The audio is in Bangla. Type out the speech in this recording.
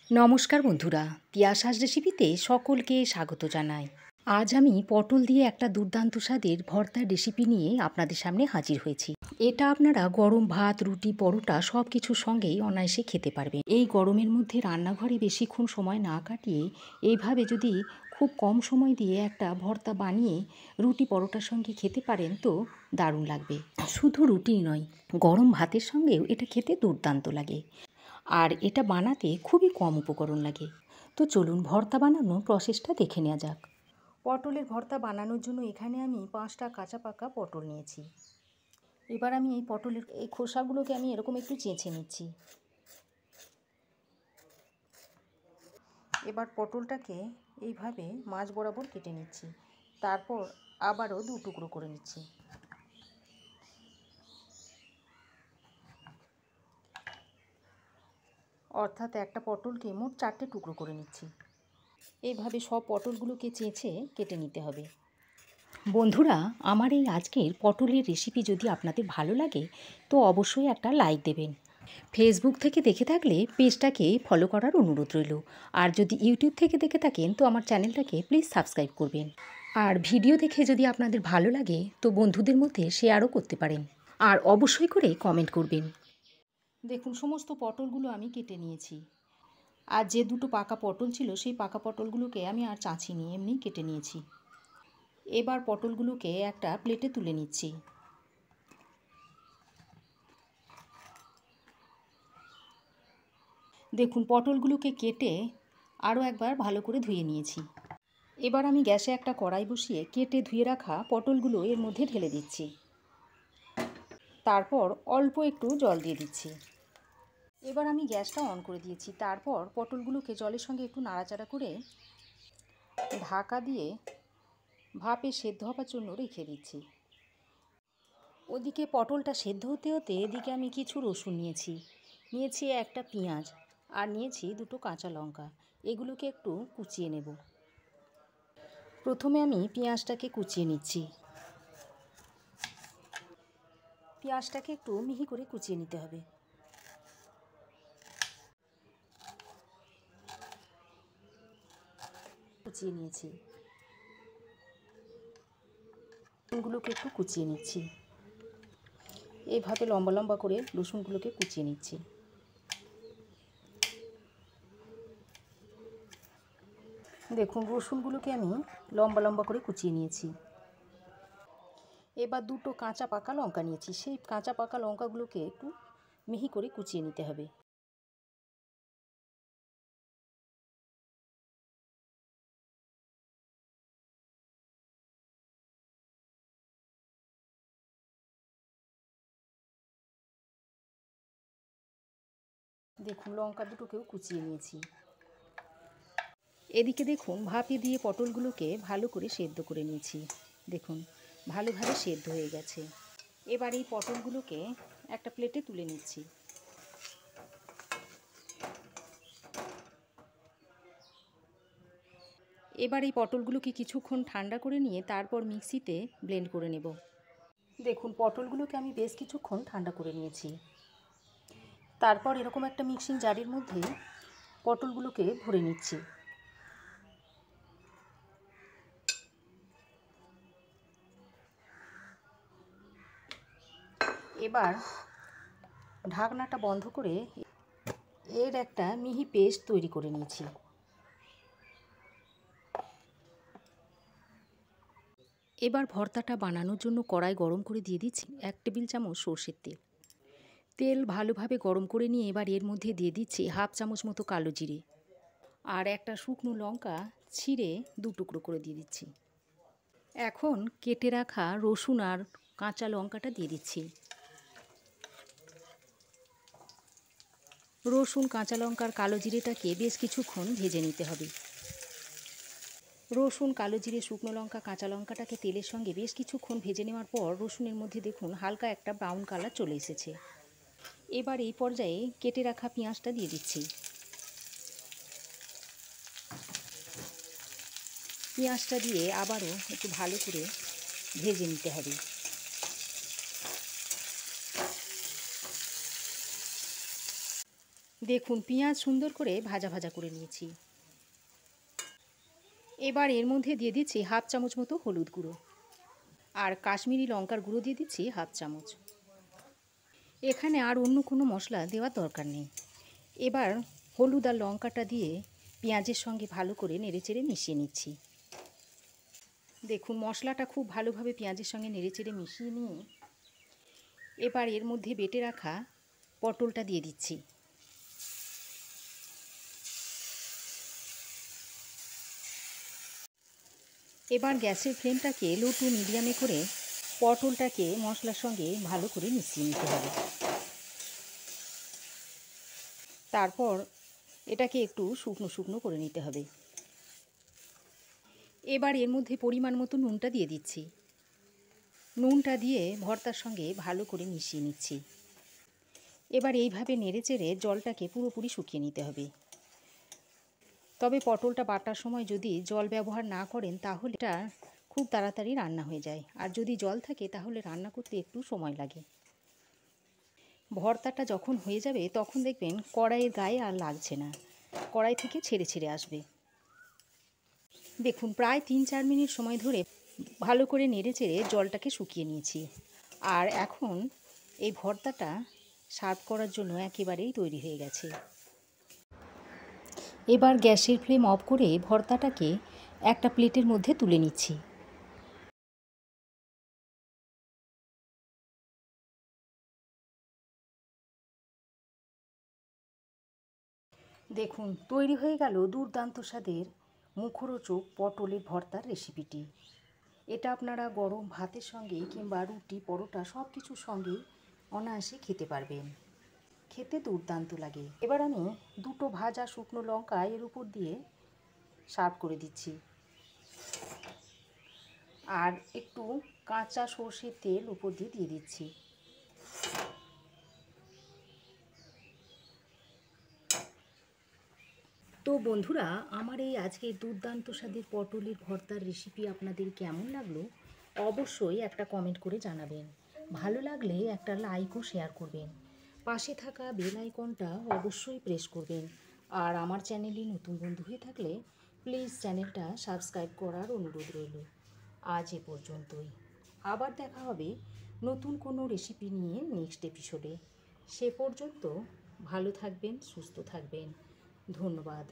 নমস্কার বন্ধুরা, তিয়াশাস রেসিপিতে সকলকে স্বাগত জানাই। আজ আমি পটল দিয়ে একটা দুর্দান্ত স্বাদের ভর্তার রেসিপি নিয়ে আপনাদের সামনে হাজির হয়েছি। এটা আপনারা গরম ভাত, রুটি, পরোটা সব কিছুর সঙ্গেই অনায়াসে খেতে পারবেন। এই গরমের মধ্যে রান্নাঘরে বেশিক্ষণ সময় না কাটিয়ে এইভাবে যদি খুব কম সময় দিয়ে একটা ভর্তা বানিয়ে রুটি পরোটার সঙ্গে খেতে পারেন তো দারুণ লাগবে। শুধু রুটিই নয়, গরম ভাতের সঙ্গেও এটা খেতে দুর্দান্ত লাগে। আর এটা বানাতে খুবই কম উপকরণ লাগে। তো চলুন ভর্তা বানানোর প্রসেসটা দেখে নেওয়া যাক। পটলের ভর্তা বানানোর জন্য এখানে আমি 5টা কাঁচা পাকা পটল নিয়েছি। এবার আমি এই পটলের এই খোসাগুলোকে আমি এরকম একটু চেঁচে নিচ্ছি। এবার পটলটাকে এইভাবে মাঝ বরাবর কেটে নিচ্ছি, তারপর আবারও 2 টুকরো করে নিচ্ছি। অর্থাৎ একটা পটলকে মোট 4টে টুকরো করে নিচ্ছি। এইভাবে সব পটলগুলোকে চেঁচে কেটে নিতে হবে। বন্ধুরা, আমার এই আজকের পটলের রেসিপি যদি আপনাদের ভালো লাগে তো অবশ্যই একটা লাইক দেবেন। ফেসবুক থেকে দেখে থাকলে পেজটাকে ফলো করার অনুরোধ রইল। আর যদি ইউটিউব থেকে দেখে থাকেন তো আমার চ্যানেলটাকে প্লিজ সাবস্ক্রাইব করবেন। আর ভিডিও দেখে যদি আপনাদের ভালো লাগে তো বন্ধুদের মধ্যে শেয়ারও করতে পারেন। আর অবশ্যই করে কমেন্ট করবেন। দেখুন, সমস্ত পটলগুলো আমি কেটে নিয়েছি। আর যে 2টো পাকা পটল ছিল সেই পাকা পটলগুলোকে আমি আর চাঁচিনি, এমনি কেটে নিয়েছি। এবার পটলগুলোকে একটা প্লেটে তুলে নিচ্ছি। দেখুন, পটলগুলোকে কেটে আরও একবার ভালো করে ধুয়ে নিয়েছি। এবার আমি গ্যাসে একটা কড়াই বসিয়ে কেটে ধুয়ে রাখা পটলগুলো এর মধ্যে ঢেলে দিচ্ছি। তারপর অল্প একটু জল দিয়ে দিচ্ছি। এবার আমি গ্যাসটা অন করে দিয়েছি। তারপর পটলগুলোকে জলের সঙ্গে একটু নাড়াচাড়া করে ঢাকা দিয়ে ভাপে সেদ্ধ হবার জন্য রেখে দিচ্ছি। ওদিকে পটলটা সেদ্ধ হতে হতে এদিকে আমি কিছু রসুন নিয়েছি একটা পেঁয়াজ, আর নিয়েছি 2টো কাঁচা লঙ্কা। এগুলোকে একটু কুচিয়ে নেব। প্রথমে আমি পেঁয়াজটাকে কুচিয়ে নিচ্ছি। পেঁয়াজটাকে একটু মিহি করে কুচিয়ে নিতে হবে। কুচিয়ে নিয়েছি। রসুনগুলোকে একটু কুচিয়ে নিচ্ছি। এইভাবে লম্বা লম্বা করে রসুনগুলোকে কুচিয়ে নিচ্ছি। দেখুন, রসুনগুলোকে আমি লম্বা লম্বা করে কুচিয়ে নিয়েছি। এবার 2টো কাঁচা পাকা লঙ্কা নিয়েছি। সেই কাঁচা পাকা লঙ্কাগুলোকে একটু মিহি করে কুচিয়ে নিতে হবে। দেখুন, লঙ্কা দুটোকেও কুচিয়ে নিয়েছি। এদিকে দেখুন, ভাপে দিয়ে পটলগুলোকে ভালো করে সেদ্ধ করে নিয়েছি। দেখুন, ভালোভাবে সেদ্ধ হয়ে গেছে। এবার এই পটলগুলোকে একটা প্লেটে তুলে নিচ্ছি। এবার এই পটলগুলোকে কিছুক্ষণ ঠান্ডা করে নিয়ে তারপর মিক্সিতে ব্লেন্ড করে নেব। দেখুন, পটলগুলোকে আমি বেশ কিছুক্ষণ ঠান্ডা করে নিয়েছি। তারপর এরকম একটা মিক্সিং জারের মধ্যে পটলগুলোকে ভরে নিচ্ছি। এবার ঢাকনাটা বন্ধ করে এর একটা মিহি পেস্ট তৈরি করে নিয়েছি। এবার ভর্তাটা বানানোর জন্য কড়াই গরম করে দিয়ে দিচ্ছি 1 টেবিল চামচ সর্ষের তেল। তেল ভালোভাবে গরম করে নিয়ে এবার এর মধ্যে দিয়ে দিচ্ছি 1/2 চামচ মতো কালো জিরে, আর একটা শুকনো লঙ্কা ছিঁড়ে 2 টুকরো করে দিয়ে দিচ্ছি। এখন কেটে রাখা রসুন আর কাঁচা লঙ্কাটা দিয়ে দিচ্ছি। রসুন, কাঁচা লঙ্কার কালো জিরেটাকে বেশ কিছুক্ষণ ভেজে নিতে হবে। রসুন, কালো জিরে, শুকনো লঙ্কা, কাঁচা লঙ্কাটাকে তেলের সঙ্গে বেশ কিছুক্ষণ ভেজে নেওয়ার পর রসুনের মধ্যে দেখুন হালকা একটা ব্রাউন কালার চলে এসেছে। এবার এই পর্যায়ে কেটে রাখা পেঁয়াজটা দিয়ে দিচ্ছি। পেঁয়াজটা দিয়ে আবারও একটু ভালো করে ভেজে নিতে হবে। দেখুন পেঁয়াজ সুন্দর করে ভাজা ভাজা করে নিয়েছি। এবার এর মধ্যে দিয়ে দিচ্ছি হাফ চামচ মতো হলুদ গুঁড়ো, আর কাশ্মীরি লঙ্কার গুঁড়ো দিয়ে দিচ্ছি হাফ চামচ। এখানে আর অন্য কোনো মশলা দেওয়ার দরকার নেই। এবার হলুদ আর লঙ্কাটা দিয়ে পেঁয়াজের সঙ্গে ভালো করে নেড়েচেড়ে মিশিয়ে নিচ্ছি। দেখুন মশলাটা খুব ভালোভাবে পেঁয়াজের সঙ্গে নেড়েচেড়ে মিশিয়ে নিয়ে এবার এর মধ্যে বেটে রাখা পটলটা দিয়ে দিচ্ছি। এবার গ্যাসের ফ্লেমটাকে লো টু মিডিয়ামে করে পটলটাকে মশলার সঙ্গে ভালো করে মিশিয়ে নিতে হবে। তারপর এটাকে একটু শুকনো শুকনো করে নিতে হবে। এবার এর মধ্যে পরিমাণ মতো নুনটা দিয়ে দিচ্ছি। নুনটা দিয়ে ভর্তার সঙ্গে ভালো করে মিশিয়ে নিচ্ছি। এবার এইভাবে নেড়েচেড়ে জলটাকে পুরোপুরি শুকিয়ে নিতে হবে। তবে পটলটা বাটার সময় যদি জল ব্যবহার না করেন তাহলে এটা খুব তাড়াতাড়ি রান্না হয়ে যায়, আর যদি জল থাকে তাহলে রান্না করতে একটু সময় লাগে। ভর্তাটা যখন হয়ে যাবে তখন দেখবেন কড়াইয়ের গায়ে আর লাগছে না, কড়াই থেকে ছেড়ে ছেড়ে আসবে। দেখুন প্রায় 3-4 মিনিট সময় ধরে ভালো করে নেড়েচেড়ে জলটাকে শুকিয়ে নিয়েছি, আর এখন এই ভর্তাটা সার্ভ করার জন্য একেবারেই তৈরি হয়ে গেছে। এবার গ্যাসের ফ্লেম অফ করে ভর্তাটাকে একটা প্লেটের মধ্যে তুলে নিচ্ছি। দেখুন তৈরি হয়ে গেল দুর্দান্ত স্বাদের মুখরোচক পটলের ভর্তার রেসিপিটি। এটা আপনারা গরম ভাতের সঙ্গে কিংবা রুটি পরোটা সব কিছুর সঙ্গে অনায়াসে খেতে পারবেন। খেতে দুর্দান্ত লাগে। এবার আমি দুটো ভাজা শুকনো লঙ্কা এর উপর দিয়ে সার্ভ করে দিচ্ছি, আর একটু কাঁচা সর্ষের তেল উপর দিয়ে দিয়ে দিচ্ছি। তো বন্ধুরা, আমার এই আজকের দুর্দান্ত স্বাদের পটলের ভর্তার রেসিপি আপনাদের কেমন লাগলো অবশ্যই একটা কমেন্ট করে জানাবেন। ভালো লাগলে একটা লাইক ও শেয়ার করবেন। পাশে থাকা বেল আইকনটা অবশ্যই প্রেস করবেন। আর আমার চ্যানেলে নতুন বন্ধু হয়ে থাকলে প্লিজ চ্যানেলটা সাবস্ক্রাইব করার অনুরোধ রইল। আজ এ পর্যন্তই। আবার দেখা হবে নতুন কোনো রেসিপি নিয়ে নেক্সট এপিসোডে। সে পর্যন্ত ভালো থাকবেন, সুস্থ থাকবেন। ধন্যবাদ।